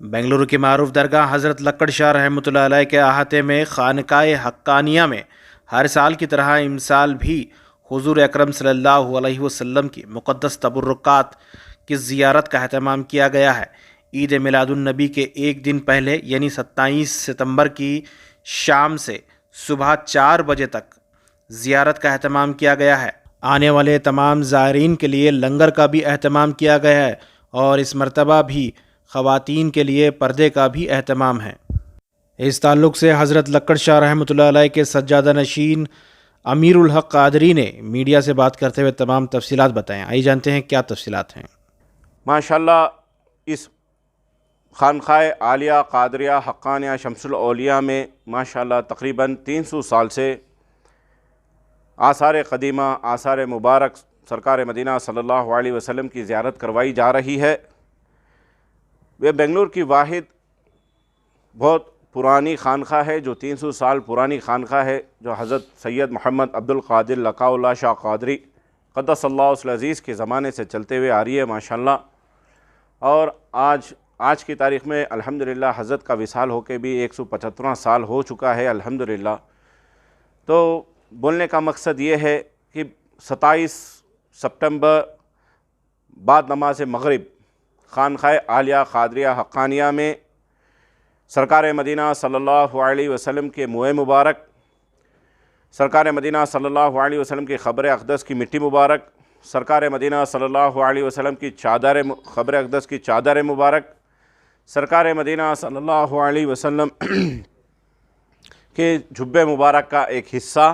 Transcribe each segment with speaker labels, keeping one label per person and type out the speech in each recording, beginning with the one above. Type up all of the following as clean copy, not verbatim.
Speaker 1: बेंगलुरु की मारूफ दरगाह हज़रत लक्कड़ शाह रहमतुल्लाह अलैह के अहाते में खानकाए हक्कानिया में हर साल की तरह इमसाल भी हुजूर अकरम सल्लल्लाहु अलैहि वसल्लम की मुक़द्दस तबर्रुकात की ज़ियारत का अहतमाम किया गया है। ईद मिलादुन्नबी के एक दिन पहले यानी 27 सितंबर की शाम से सुबह 4 बजे तक ज़ियारत का अहतमाम किया गया है। आने वाले तमाम ज़ायरीन के लिए लंगर का भी अहतमाम किया गया है और इस मरतबा भी ख़वातीन के लिए पर्दे का भी अहतमाम है। इस ताल्लुक़ से हज़रत लक्कड़ शाह रहमतुल्लाह अलैह के सज्जादा नशीन अमीरुल हक़ क़ादरी ने मीडिया से बात करते हुए तमाम तफसीलात बताएँ। आइए जानते हैं क्या तफसीलात हैं।
Speaker 2: माशाल्लाह इस खानकाए आलिया क़ादरिया हक्कानिया शम्सुल औलिया में माशाल्लाह तकरीबन 300 साल से आसार क़दीमा आसार मुबारक सरकार मदीना सल्लल्लाहु अलैहि वसल्लम की ज़ियारत करवाई जा रही है। वे बेंगलुरु की वाहिद बहुत पुरानी खानका है, जो 300 साल पुरानी खानका है, जो हज़रत सैयद मोहम्मद अब्दुल क़ादिर लकाउल्लाह शाह क़ादरी क़द्दसल्लाहुल अज़ीज़ के ज़माने से चलते हुए आ रही है माशाल्लाह। और आज की तारीख़ में अल्हम्दुलिल्लाह हज़रत का विसाल होकर भी 175वां साल हो चुका है अल्हम्दुलिल्लाह। तो बोलने का मकसद ये है कि 27 सितंबर बाद नमाज मग़रिब खानकाए आलिया क़ादरिया हक्कानिया में सरकार मदीना सल्लल्लाहु अलैहि वसल्लम के मुँह मुबारक, सरकार मदीना सल्लल्लाहु अलैहि वसल्लम की ख़ब्र अक़दस की मिट्टी मुबारक, सरकार मदीना सल्लल्लाहु अलैहि वसल्लम की ख़ब्र अक़दस की चादर मुबारक, सरकार मदीना सल्लल्लाहु अलैहि वसल्लम के जुब्बे मुबारक का एक हिस्सा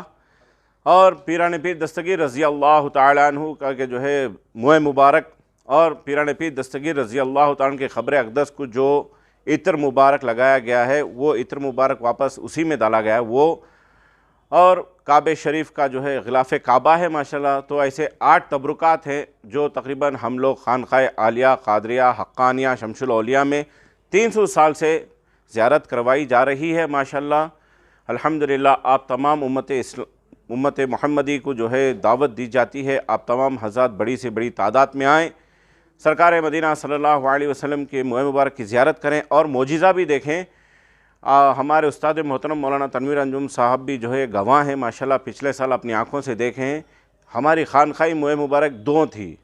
Speaker 2: और पीरान पीर दस्तगीर रज़ी अल्लाह तआला अन्हु का के जो है मुँह मुबारक और पीरान पीर दस्तगीर रज़ी अल्लाह तआला के ख़ब्र अक़दस को जो इत्र मुबारक लगाया गया है, वो इत्र मुबारक वापस उसी में डाला गया है वो, और काबे शरीफ का जो है ग़िलाफ़ काबा है माशाल्लाह। तो ऐसे 8 तबरुकात हैं जो तकरीबन हम लोग खानकाए आलिया क़ादरिया हक्कानिया शम्सुल औलिया में 300 साल से ज़ियारत करवाई जा रही है माशाल्लाह। अल्हम्दुलिल्लाह आप तमाम उम्मत मुहम्मदी को जो है दावत दी जाती है, आप तमाम हज़रात बड़ी से बड़ी तादाद में आएँ, सरकार मदीना सल्लल्लाहु अलैहि वसल्लम के मुँह मुबारक की ज़ियारत करें और मोजिज़ा भी देखें। हमारे उस्ताद मोहतरम मौलाना तनवीर अंजुम साहब भी जो है गवाह हैं माशाल्लाह, पिछले साल अपनी आँखों से देखें हमारी खानकाई मुँह मुबारक 2 थी।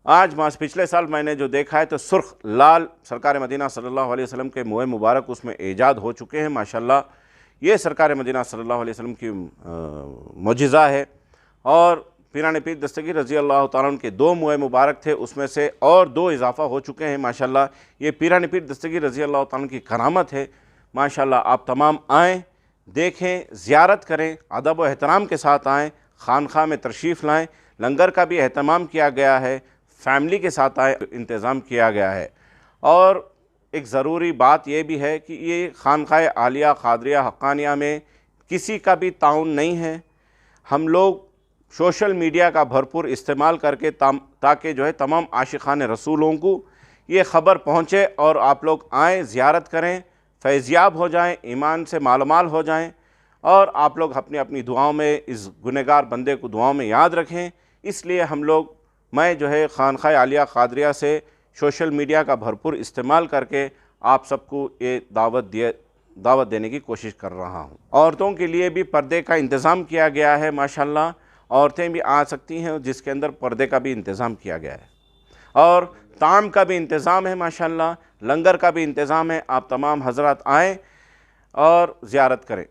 Speaker 2: आज पिछले साल मैंने जो देखा है तो सुर्ख लाल सरकार मदीना सल्लल्लाहु अलैहि वसल्लम के मुँह मुबारक उसमें ईजाद हो चुके हैं माशाल्लाह। ये सरकार मदीना सल्लल्लाहु अलैहि वसल्लम की मोजिज़ा है। और पीरान पीर दस्तगीर रज़ी अल्लाह तआला के 2 मुँह मुबारक थे, उसमें से और 2 इजाफ़ा हो चुके हैं माशाल्लाह। ये पीरान पीर दस्तगीर रज़ी अल्लाह तआला की करामत है माशाल्लाह। आप तमाम आएँ, देखें, ज़ियारत करें, अदब व एहतराम के साथ आएँ, खानका में तशरीफ़ लाएँ। लंगर का भी अहतमाम किया गया है, फ़ैमिली के साथ आए इंतज़ाम किया गया है। और एक ज़रूरी बात यह भी है कि ये खानकाए आलिया क़ादरिया हक्कानिया में किसी का भी ताउन नहीं है। हम लोग सोशल मीडिया का भरपूर इस्तेमाल करके ताकि जो है तमाम आशिक़ान रसूलों को ये ख़बर पहुँचे और आप लोग आएँ, ज़ियारत करें, फैज़याब हो जाएं, ईमान से मालामाल हो जाएं और आप लोग अपनी अपनी दुआओं में इस गुनहगार बंदे को दुआओं में याद रखें। इसलिए मैं जो है खानकाए आलिया क़ादरिया से सोशल मीडिया का भरपूर इस्तेमाल करके आप सबको ये दावत देने की कोशिश कर रहा हूँ। औरतों के लिए भी पर्दे का इंतज़ाम किया गया है माशाल्लाह, औरतें भी आ सकती हैं जिसके अंदर पर्दे का भी इंतज़ाम किया गया है और ताम का भी इंतज़ाम है माशाल्लाह, लंगर का भी इंतज़ाम है। आप तमाम हज़रात आएँ और ज़ियारत करें।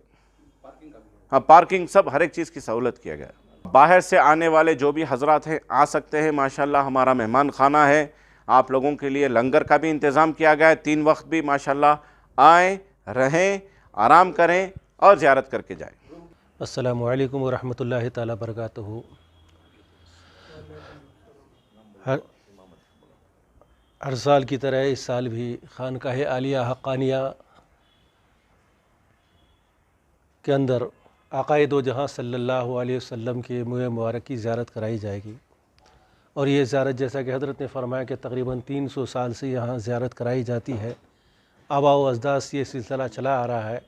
Speaker 2: हाँ, पार्किंग सब हर एक चीज़ की सहूलत किया गया है। बाहर से आने वाले जो भी हज़रात हैं आ सकते हैं माशाल्लाह। हमारा मेहमान खाना है, आप लोगों के लिए लंगर का भी इंतज़ाम किया गया है, 3 वक्त भी माशाल्लाह। आएँ, रहें, आराम करें और ज़ियारत करके जाएँ।
Speaker 3: अस्सलामु अलैकुम व रहमतुल्लाहि ताला बरकातुहू। हर साल की तरह इस साल भी खानकाह आलिया हक्कानिया के अंदर आक़ाए दो जहाँ सल्लल्लाहु अलैहि वसल्लम के मुँह मुबारक की ज़ियारत कराई जाएगी। और ये ज़ियारत जैसा कि हज़रत ने फरमाया कि तकरीबन 300 साल से यहाँ ज़ियारत कराई जाती है, आबा व अजदाद से ये सिलसिला चला आ रहा है।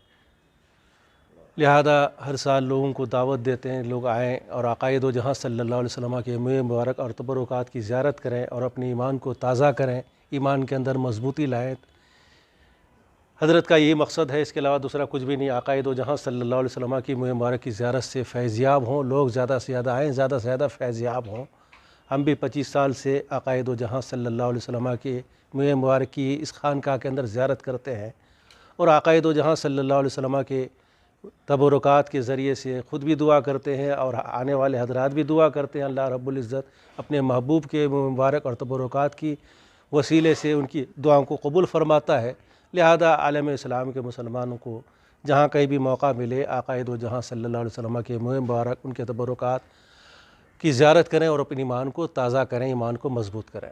Speaker 3: लिहाजा हर साल लोगों को दावत देते हैं, लोग आएँ और आक़ाए दो जहाँ सल्लल्लाहु अलैहि वसल्लम के मुँह मुबारक और तबरुकात की ज़ियारत करें और अपने ईमान को ताज़ा करें, ईमान के अंदर मजबूती लाएँ। हज़रत का यही मकसद है, इसके अलावा दूसरा कुछ भी नहीं। आक़ाए दो जहां सल्लल्लाहु अलैहि वसल्लम की मुँह मुबारक की ज़ियारत से फैज़याब हों, लोग ज़्यादा से ज़्यादा आएँ, ज़्यादा से ज़्यादा फैज़याब हों। हम भी 25 साल से आक़ाए दो जहां सल्लल्लाहु अलैहि वसल्लम के मुँह मुबारक की इस खानकाह के अंदर ज़ियारत करते हैं और आक़ाए दो जहां सल्लल्लाहु अलैहि वसल्लम के तबरुकात के ज़रिए से ख़ुद भी दुआ करते हैं और आने वाले हज़रात भी दुआ करते हैं। अल्लाह रब्बुल इज़्ज़त अपने महबूब के मुबारक और तबरुकात की वसीले से उनकी दुआओं को कबूल फ़रमाता है। लिहाजा आलम इस्लाम के मुसलमानों को जहाँ कहीं भी मौका मिले आक़ाए दो जहां सल्लल्लाहु अलैहि वसल्लम के मुँह मुबारक, उनके तबरुकात की ज़ियारत करें और अपने ईमान को ताज़ा करें, ईमान को मज़बूत करें।